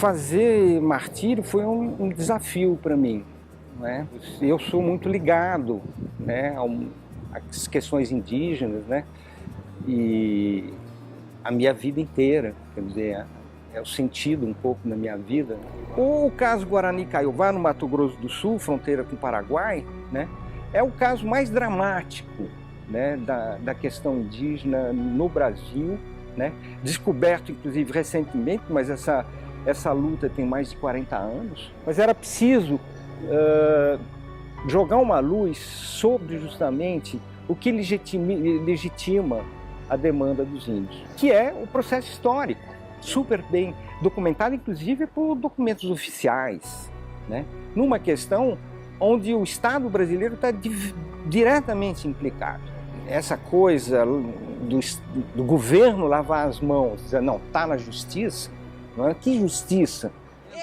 Fazer Martírio foi um desafio para mim, né? Eu sou muito ligado, né, às questões indígenas, né? E a minha vida inteira, quer dizer, é o sentido um pouco da minha vida. O caso Guarani Kaiowá, no Mato Grosso do Sul, fronteira com o Paraguai, né, é o caso mais dramático, né, da questão indígena no Brasil, né, descoberto inclusive recentemente, mas essa luta tem mais de 40 anos. Mas era preciso jogar uma luz sobre justamente o que legitima a demanda dos índios, que é o processo histórico, super bem documentado, inclusive por documentos oficiais, né? Numa questão onde o Estado brasileiro está diretamente implicado. Essa coisa do governo lavar as mãos, dizer, não, está na justiça, não é? Que justiça?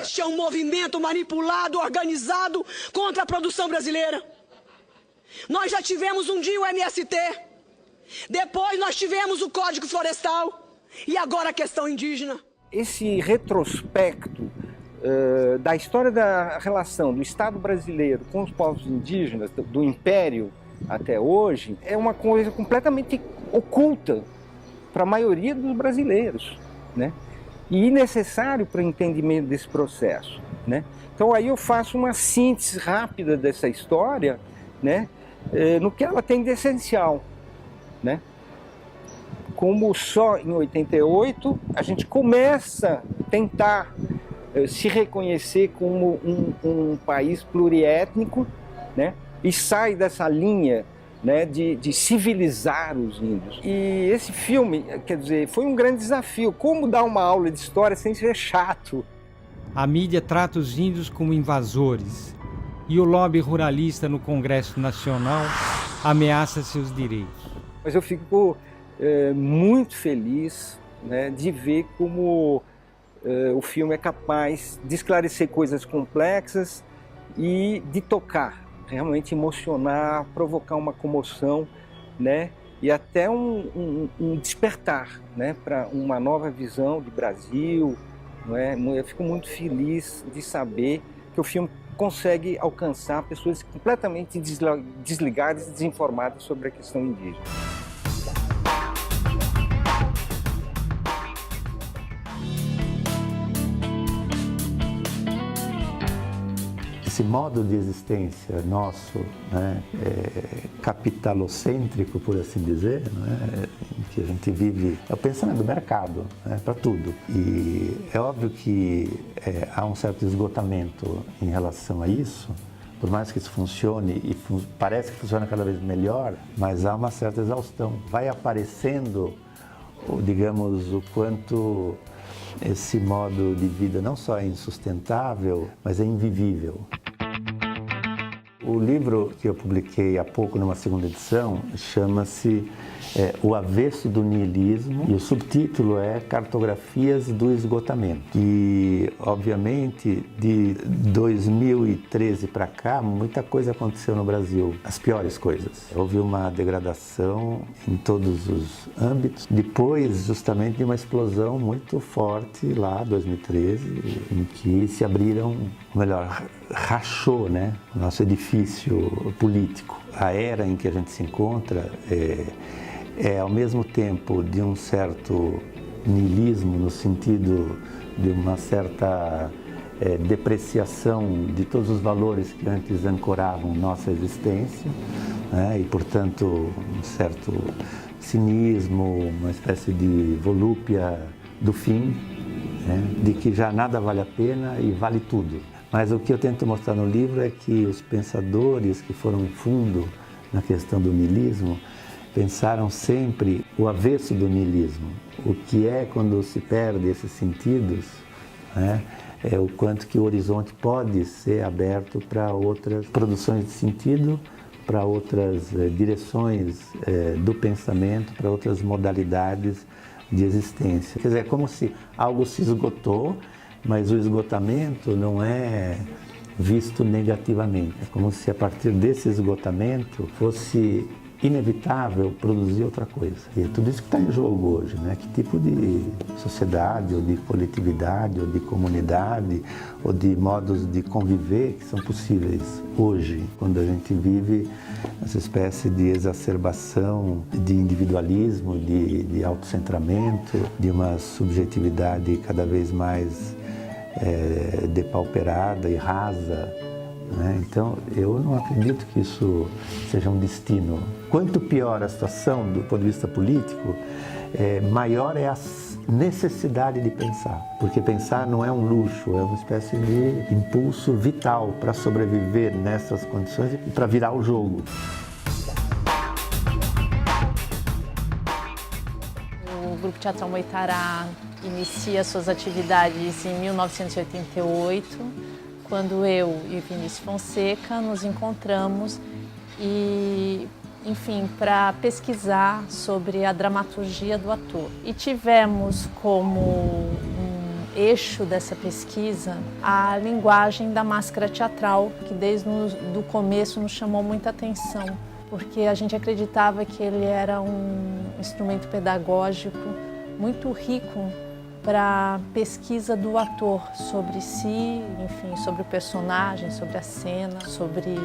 Este é um movimento manipulado, organizado contra a produção brasileira. Nós já tivemos um dia o MST, depois nós tivemos o Código Florestal e agora a questão indígena. Esse retrospecto da história da relação do Estado brasileiro com os povos indígenas, do Império até hoje, é uma coisa completamente oculta para a maioria dos brasileiros, né? E necessário para o entendimento desse processo, né? Então aí eu faço uma síntese rápida dessa história, né? No que ela tem de essencial, né? Como só em 88 a gente começa a tentar se reconhecer como um país pluriétnico, né? E sai dessa linha, né, de civilizar os índios. E esse filme, quer dizer, foi um grande desafio. Como dar uma aula de história sem ser chato? A mídia trata os índios como invasores e o lobby ruralista no Congresso Nacional ameaça seus direitos. Mas eu fico muito feliz, né, de ver como o filme é capaz de esclarecer coisas complexas e de tocar, realmente emocionar, provocar uma comoção, né? E até um despertar, né? Para uma nova visão de Brasil, não é? Eu fico muito feliz de saber que o filme consegue alcançar pessoas completamente desligadas e desinformadas sobre a questão indígena. Esse modo de existência nosso, né, capitalocêntrico, por assim dizer, né, em que a gente vive, é o pensamento do mercado, né, para tudo. E é óbvio que há um certo esgotamento em relação a isso, por mais que isso funcione e parece que funciona cada vez melhor, mas há uma certa exaustão. Vai aparecendo, digamos, o quanto esse modo de vida não só é insustentável, mas é invivível. O livro que eu publiquei há pouco numa segunda edição chama-se O Avesso do Niilismo e o subtítulo é Cartografias do Esgotamento. E, obviamente, de 2013 para cá, muita coisa aconteceu no Brasil, as piores coisas. Houve uma degradação em todos os âmbitos, depois justamente de uma explosão muito forte lá, 2013, em que se abriram, ou melhor, rachou, né, o nosso edifício político. A era em que a gente se encontra é ao mesmo tempo de um certo niilismo, no sentido de uma certa depreciação de todos os valores que antes ancoravam nossa existência, né, e, portanto, um certo cinismo, uma espécie de volúpia do fim, né, de que já nada vale a pena e vale tudo. Mas o que eu tento mostrar no livro é que os pensadores que foram fundo na questão do niilismo pensaram sempre o avesso do niilismo. O que é quando se perde esses sentidos, né? É o quanto que o horizonte pode ser aberto para outras produções de sentido, para outras direções do pensamento, para outras modalidades de existência. Quer dizer, é como se algo se esgotou, mas o esgotamento não é visto negativamente. É como se a partir desse esgotamento fosse inevitável produzir outra coisa. E é tudo isso que está em jogo hoje, né? Que tipo de sociedade, ou de coletividade, ou de comunidade, ou de modos de conviver que são possíveis hoje, quando a gente vive essa espécie de exacerbação de individualismo, de autocentramento, de uma subjetividade cada vez mais depauperada e rasa. Então, eu não acredito que isso seja um destino. Quanto pior a situação do ponto de vista político, maior é a necessidade de pensar. Porque pensar não é um luxo, é uma espécie de impulso vital para sobreviver nessas condições e para virar o jogo. O Grupo Teatral Moitará inicia suas atividades em 1988. Quando eu e o Vinícius Fonseca nos encontramos e, enfim, para pesquisar sobre a dramaturgia do ator. E tivemos como um eixo dessa pesquisa a linguagem da máscara teatral, que desde o começo nos chamou muita atenção, porque a gente acreditava que ele era um instrumento pedagógico muito rico para pesquisa do ator sobre si, enfim, sobre o personagem, sobre a cena, sobre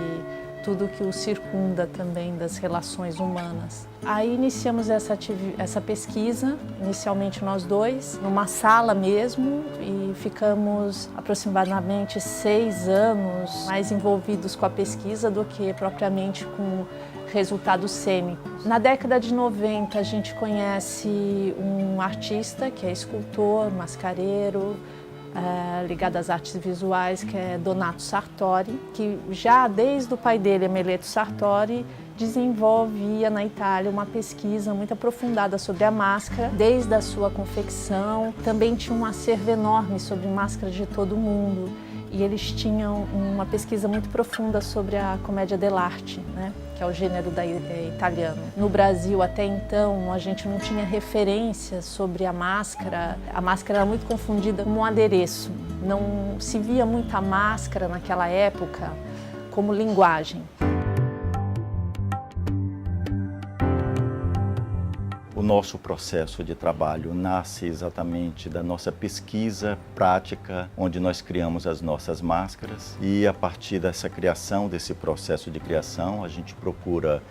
tudo que o circunda também das relações humanas. Aí iniciamos essa pesquisa, inicialmente nós dois, numa sala mesmo, e ficamos aproximadamente 6 anos mais envolvidos com a pesquisa do que propriamente com resultados cênicos. Na década de 90, a gente conhece um artista que é escultor, mascareiro, ligado às artes visuais, que é Donato Sartori, que já desde o pai dele, Meleto Sartori, desenvolvia na Itália uma pesquisa muito aprofundada sobre a máscara, desde a sua confecção. Também tinha um acervo enorme sobre máscaras de todo o mundo. E eles tinham uma pesquisa muito profunda sobre a commedia dell'arte, né? Que é o gênero italiano. No Brasil, até então, a gente não tinha referências sobre a máscara. A máscara era muito confundida como um adereço. Não se via muito a máscara naquela época como linguagem. O nosso processo de trabalho nasce exatamente da nossa pesquisa prática, onde nós criamos as nossas máscaras, e a partir dessa criação, desse processo de criação, a gente procura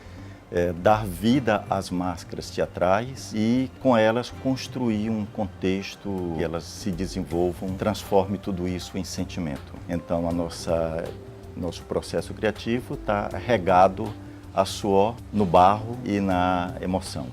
dar vida às máscaras teatrais e com elas construir um contexto que elas se desenvolvam, transforme tudo isso em sentimento. Então nosso processo criativo está regado a suor, no barro e na emoção.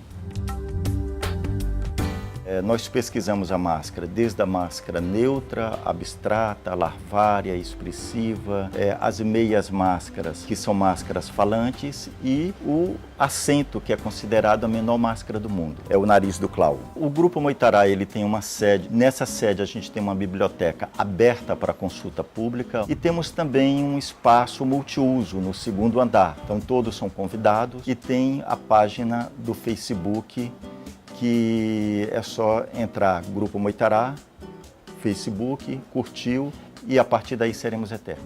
Nós pesquisamos a máscara, desde a máscara neutra, abstrata, larvária, expressiva, as meias máscaras, que são máscaras falantes, e o assento, que é considerado a menor máscara do mundo, é o nariz do clown. O Grupo Moitará, ele tem uma sede, nessa sede a gente tem uma biblioteca aberta para consulta pública e temos também um espaço multiuso no 2º andar, então todos são convidados, e tem a página do Facebook, que é só entrar Grupo Moitará, Facebook, curtiu, e a partir daí seremos eternos.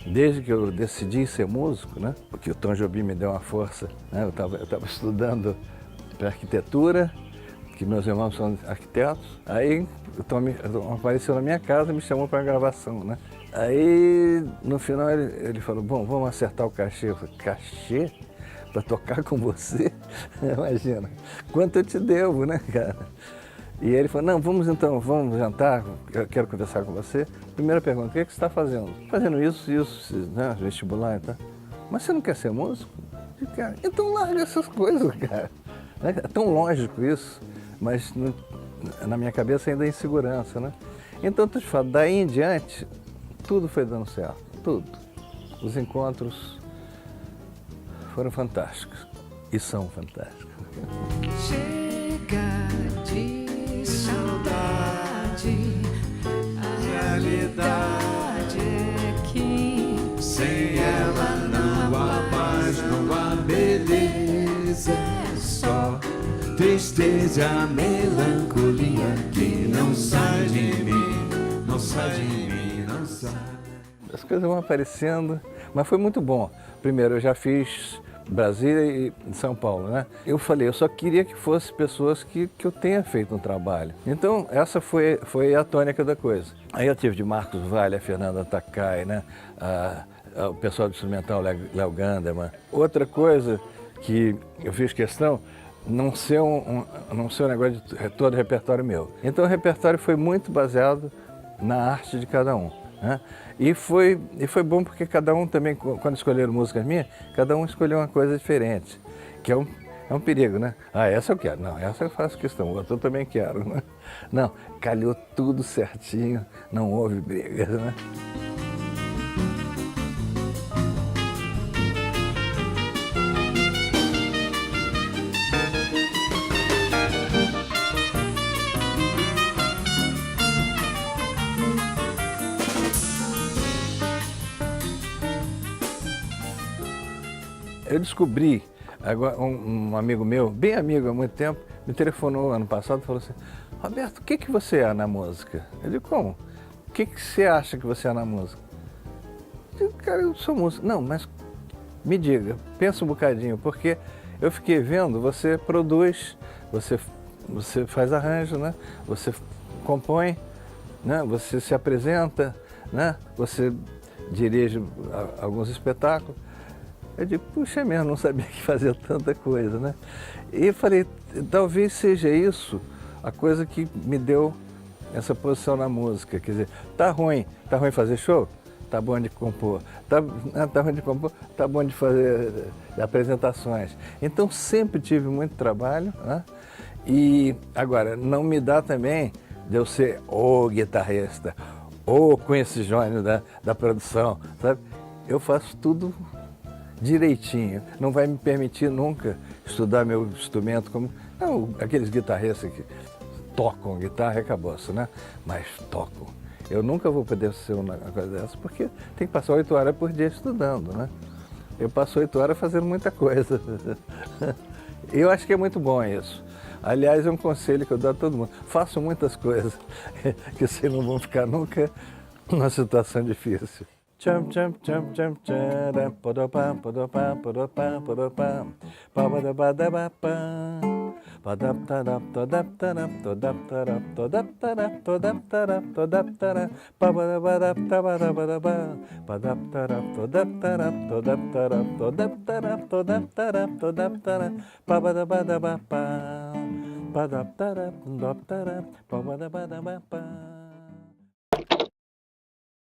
Desde que eu decidi ser músico, né? Porque o Tom Jobim me deu uma força, né? Eu estava estudando para arquitetura, que meus irmãos são arquitetos. Aí o Tom apareceu na minha casa e me chamou para a gravação, né? Aí no final ele falou, bom, vamos acertar o cachê. Eu falei, cachê? Para tocar com você? Imagina, quanto eu te devo, né, cara? E ele falou, não, vamos jantar, eu quero conversar com você. Primeira pergunta, o que você está fazendo? Fazendo isso, né, vestibular e tal. Mas você não quer ser músico? Cara, então larga essas coisas, cara. É tão lógico isso, mas na minha cabeça ainda é insegurança, né? Então, eu te falo, daí em diante, tudo foi dando certo, tudo. Os encontros foram fantásticos e são fantásticos. Chega de saudade, a realidade é que sem ela tristeza, a melancolia que não sai de mim, não sai de mim, não sai. As coisas vão aparecendo, mas foi muito bom. Primeiro, eu já fiz Brasília e São Paulo, né? Eu falei, eu só queria que fosse pessoas que eu tenha feito um trabalho. Então, essa foi a tônica da coisa. Aí eu tive de Marcos Valle, a Fernanda Takai, né? O pessoal do instrumental, Léo Ganderman. Outra coisa que eu fiz questão, não ser um negócio de todo repertório meu. Então o repertório foi muito baseado na arte de cada um, né? E foi bom porque cada um também, quando escolheram músicas minhas, cada um escolheu uma coisa diferente, que é um perigo, né? Ah, essa eu quero. Não, essa eu faço questão, outra eu também quero, né? Não, calhou tudo certinho, não houve brigas, né? Eu descobri, agora um amigo meu, bem amigo há muito tempo, me telefonou ano passado e falou assim, Roberto, o que você é na música? Eu digo, como? O que você acha que você é na música? Eu digo, cara, eu sou músico. Não, mas me diga, pensa um bocadinho, porque eu fiquei vendo, você produz, você faz arranjo, né? Você compõe, né? Você se apresenta, né? Você dirige alguns espetáculos. Eu digo, puxa mesmo, não sabia que fazia tanta coisa, né? E eu falei, talvez seja isso a coisa que me deu essa posição na música. Quer dizer, tá ruim fazer show? Tá bom de compor. Tá ruim de compor? Tá bom de fazer apresentações. Então sempre tive muito trabalho, né? E agora, não me dá também de eu ser o guitarrista, ou com esse gênio da produção, sabe? Eu faço tudo direitinho, não vai me permitir nunca estudar meu instrumento como aqueles guitarristas que tocam guitarra e acabou-se, né? Mas tocam. Eu nunca vou poder ser uma coisa dessa porque tem que passar 8 horas por dia estudando, né? Eu passo 8 horas fazendo muita coisa. Eu acho que é muito bom isso. Aliás, é um conselho que eu dou a todo mundo. Façam muitas coisas que vocês não vão ficar nunca numa situação difícil. Chum chum chum chum chum podopam podopam podopam podopam pabadabadabapam padaptarap todaptarap todaptarap todaptarap todaptarap todaptarap pabadabadaptabadabadabam padaptarap todaptarap todaptarap todaptarap todaptarap todaptarap pabadabadabapam padaptarap todaptarap pabadabadabapam.